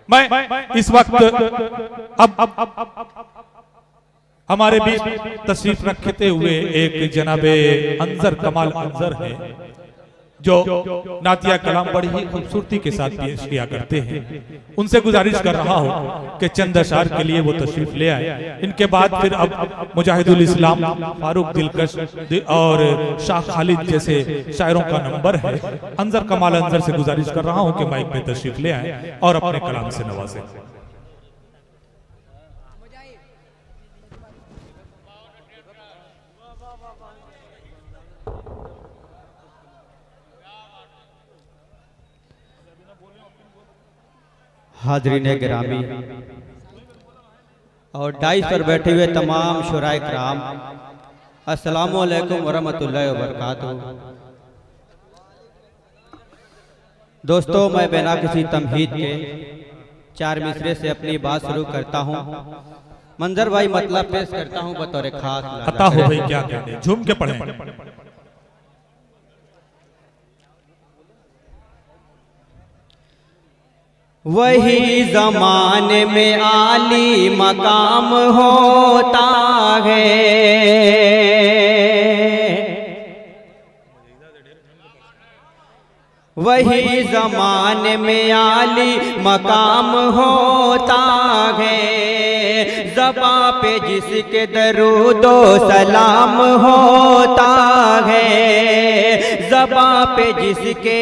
मैं इस वक्त अब हमारे बीच तशरीफ रखते हुए एक जनाबे अंजर कमाल अंजर है जो नातिया कलाम बड़ी ही खूबसूरती के साथ पेश किया करते हैं। उनसे गुजारिश कर रहा हूं कि चंद अशार के लिए वो तशरीफ ले आए। इनके बाद फिर अब मुजाहिदुल इस्लाम, फारूक दिलकश और शाह खालिद जैसे शायरों का नंबर है। अंजर कमाल अंजर से गुजारिश कर रहा हूं कि माइक में तशरीफ ले आए और अपने कलाम से नवाजें। हाज़रीन गिरामी और डाइस पर बैठे हुए तमाम शुराए कराम, अस्सलामु अलैकुम वरहमतुल्लाहि वबरकातुहू। दोस्तों, मैं बिना किसी तमहीद के 4 मिसरे से अपनी बात शुरू करता हूँ। मंजर भाई मतलब पेश करता हूँ बतौर खास। अता हो भाई, क्या कहते, झूम के पढ़ें। वही ज़माने में आली मकाम होता है, वही ज़माने में आली मकाम होता है। ज़बां पे जिसके दरूदो सलाम होता है, ज़बां पे जिसके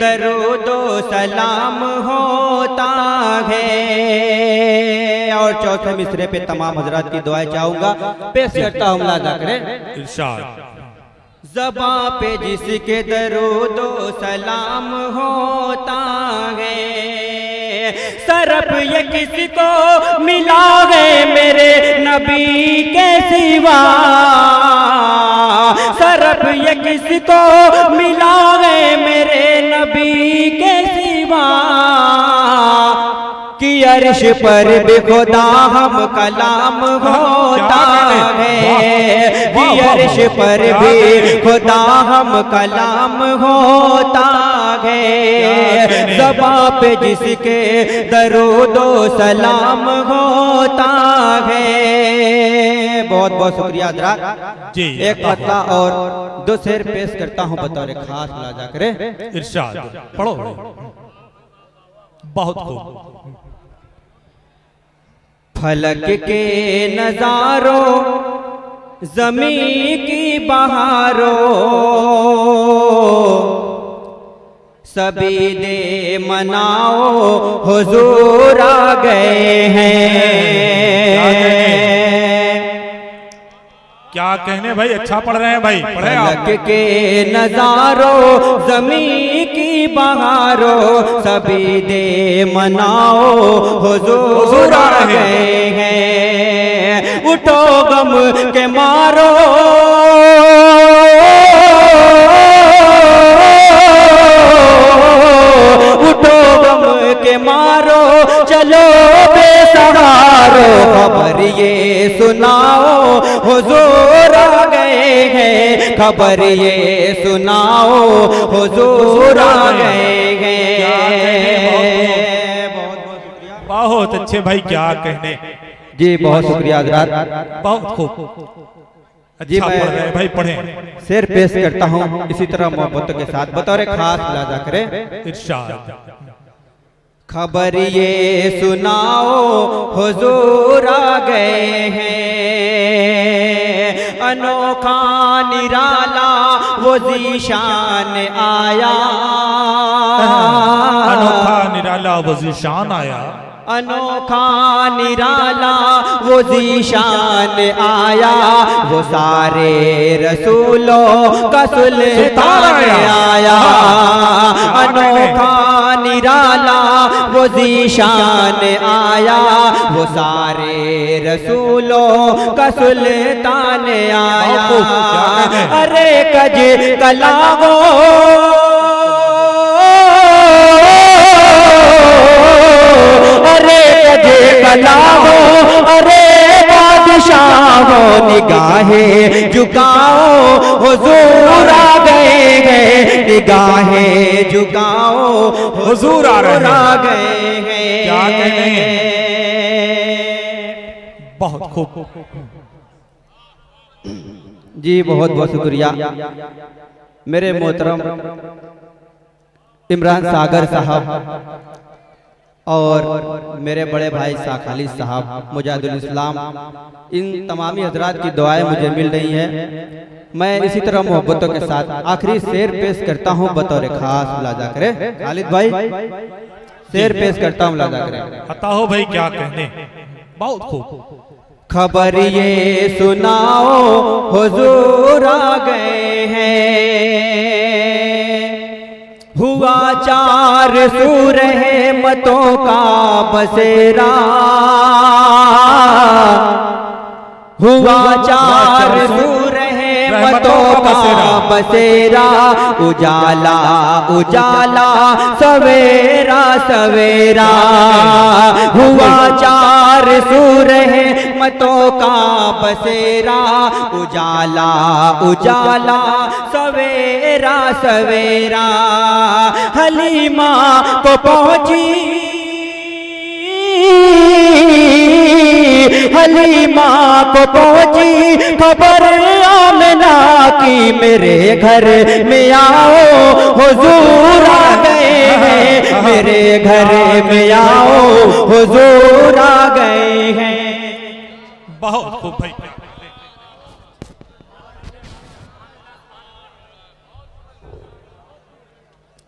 दरूदो सलाम होता है। और चौथे मिसरे पे तमाम हजरात की दुआएं चाहूंगा, पेश करता हूँ मुलाजा करें। इरशाद। ज़बां पे जिसके दरूदो सलाम होता है, सरब ये किसको मिला है मेरे नबी के सिवा, सरब ये किसको मिला है मेरे नबी के सिवा। कि अर्श पर भी खुदा हम कलाम होता है, कि अर्श पर भी खुदा हम कलाम होता है। ज़बां पे जिसके दरूदो सलाम होता है। बहुत बहुत शुक्रिया हज़रात। एक पत्ता और 2 शेर पेश करता हूँ बतौर खास मुलाजा करें। इरशाद पढ़ो। बहुत खूब। फलक के नजारों, ज़मीं की बहारों, सभी दे मनाओ हुजूर आ गए हैं। क्या कहने भाई, अच्छा पढ़ रहे हैं भाई, पढ़े आप। फलक के नजारों, ज़मीं की बहारों, सभी दे मनाओ हुजूर आ गए हैं। उठो गम के मारो, उठो गम के मारो, चलो बेसहारो, खबर ये सुनाओ हुजूर आ गए हैं, खबर ये सुनाओ हुजूर आ गए हैं। बहुत अच्छे भाई, क्या कहने। जी बहुत शुक्रिया हज़रात, बहुत खूब। जी अच्छा मैं पढ़ रहे भाई, पढ़ें। शेर पेश करता हूँ इसी तरह मोहब्बत के साथ बतौर खास मुलाजा करें। इरशाद। खबर ये सुनाओ हुजूर आ गए हैं, अनोखा निराला वो ज़ीशान आया, अनोखा निराला वो ज़ीशान आया, अनोखा निराला वो ज़ीशान आया। वो सारे रसूलों का सुल्तान आया, अनोखा निराला वो ज़ीशान आया। वो सारे रसूलों का सुल्तान आया। अरे कज कलामो, अरे कजे कलामो, अरे बादशाहो, निगाहें झुकाओ हुजूर आ गए हैं, निगाहें झुकाओ हुजूर आ रहे गए हैं। क्या कहने, बहुत खूब जी, बहुत बहुत शुक्रिया मेरे मोहतरम इमरान सागर साहब और मेरे बड़े भाई शाह खालिद साहब मुजाहिदुल इस्लाम, इन तमामी हजरात की दुआएं मुझे मिल रही हैं। मैं इसी तरह मोहब्बतों के साथ आखिरी शेर पेश करता हूं बतौर खास मुलाजा करे। खालिद भाई शेर पेश करता हूं, मुलाजा करे। बताओ भाई क्या कहने, बहुत खूब। खबर ये सुनाओ हुजूर आ गए हैं, हुआ 4 सू रहमतों का बसेरा, हुआ 4 सू रहमतों का बसेरा, उजाला उजाला सवेरा सवेरा, हुआ 4 सू रहमतों का बसेरा, उजाला उजाला सवेरा सवेरा, हलीमा को पहुंची, हलीमा को पहुंची खबर आमना की, मेरे घर में आओ हुजूर आ गए हैं, मेरे घर में आओ हुजूर आ गए हैं। बहुत खूब भाई।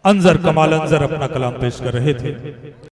अंजर कमाल अंजर अपना कलाम पेश कर रहे थे।